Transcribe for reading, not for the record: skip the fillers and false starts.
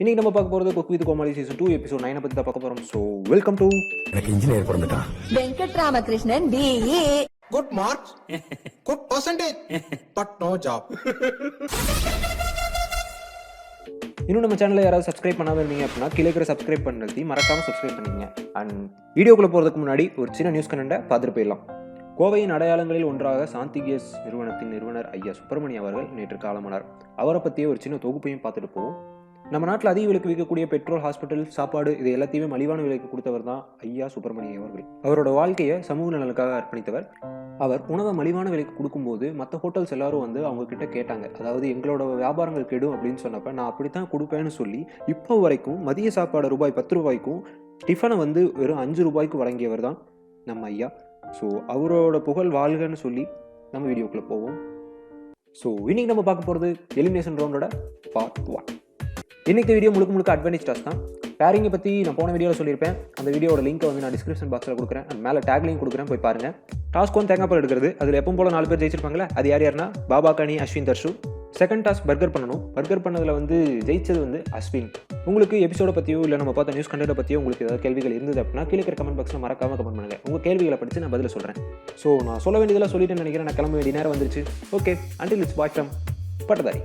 இன்னைக்கு நம்ம பார்க்க போகிறது cook with Komali season 2 episode 9 பற்றி தான் பார்க்க போகிறோம். ஸோ வெல்கம் டு எனக்கு இன்ஜினியர் பிறந்துட்டான். Venkat Ramakrishnan BE. Good marks, good percentage, but no job. இன்னும் நம்ம சேனலில் யாராவது சப்ஸ்கிரைப் பண்ணாமல் இருந்தீங்க அப்படின்னா கீழே இருக்கிற சப்ஸ்கிரைப் பண்ணி மறக்காமல் சப்ஸ்கிரைப் பண்ணிங்க. அண்ட் வீடியோக்குள்ளே போகிறதுக்கு முன்னாடி ஒரு சின்ன நியூஸ் கண்டென்ட்டை பார்த்துட்டு போயிடலாம். கோவையின் அடையாளங்களில் ஒன்றாக சாந்தி கேஸ் நிறுவனத்தின் நிறுவனர் ஐயா சுப்பிரமணியம் அவர்கள் நேற்று காலமானார். அவரை பற்றிய ஒரு சின்ன தொகுப்பையும் பார்த்துட்டு போவோம். நம்ம நாட்டில் அதிக விலைக்கு விற்கக்கூடிய பெட்ரோல், ஹாஸ்பிட்டல், சாப்பாடு இது எல்லாத்தையுமே மலிவான விலைக்கு கொடுத்தவர் தான் ஐயா சுப்பிரமணியம் அவர்கள். அவரோட வாழ்க்கையை சமூக நலனுக்காக அர்ப்பணித்தவர். அவர் உணவை மலிவான விலைக்கு கொடுக்கும்போது மற்ற ஹோட்டல்ஸ் எல்லாரும் வந்து அவங்க கிட்ட கேட்டாங்க, அதாவது எங்களோட வியாபாரங்கள் கெடும் அப்படின்னு சொன்னப்ப நான் அப்படித்தான் கொடுப்பேன்னு சொல்லி இப்போ வரைக்கும் மதிய சாப்பாடு ரூபாய் 10 ரூபாய்க்கும் டிஃபனை வந்து வெறும் 5 ரூபாய்க்கு வழங்கியவர் தான் நம்ம ஐயா. ஸோ அவரோட புகழ் வாழ்கன்னு சொல்லி நம்ம வீடியோக்குள்ளே போவோம். ஸோ இன்னைக்கு நம்ம பார்க்க போகிறது எலிமினேஷன் ரவுண்டோட பார்ட் 1. இன்னைக்கு வீடியோ முழுக்க அட்வான்டேஜ் டாஸ்க் தான். பேரிங்கை பற்றி நான் போன வீடியோவில் சொல்லியிருப்பேன். அந்த வீடியோட லிங்க்கை வந்து நான் டிஸ்கிரிப்ஷன் பாக்ஸில் கொடுக்குறேன். அண்ட் மேலே டேக் லிங்க் கொடுக்குறேன், போய் பாருங்கள். டாஸ்க் 1 தேங்காய் பால் எடுக்கிறது. அதில் எப்பவும் போல 4 பேர் ஜெயிச்சிருப்பாங்களே, அது யாருன்னா பாபா கனி, Ashwin, Dharshu. Second task burger பண்ணணும். பர்கர் பண்ணதில் வந்து ஜெயிச்சது வந்து அஸ்வின். உங்களுக்கு எபிசோட பற்றியோ இல்லை நம்ம பார்த்த நியூஸ் கண்டென்ட்டை பற்றியோ உங்களுக்கு ஏதாவது கேள்விகள் இருந்தது அப்படின்னா கீழே இருக்கிற கமெண்ட் பாக்ஸில் மறக்காமல் கமெண்ட் பண்ணுங்கள். உங்கள் கேள்விகளை படித்து நான் பதில் சொல்கிறேன். ஸோ நான் சொல்ல வேண்டியதெல்லாம் சொல்லிட்டு நினைக்கிறேன். நான் கிளம்ப வேண்டிய நேரம் வந்துருச்சு. Okay, until it's bye from பட்டதாரி.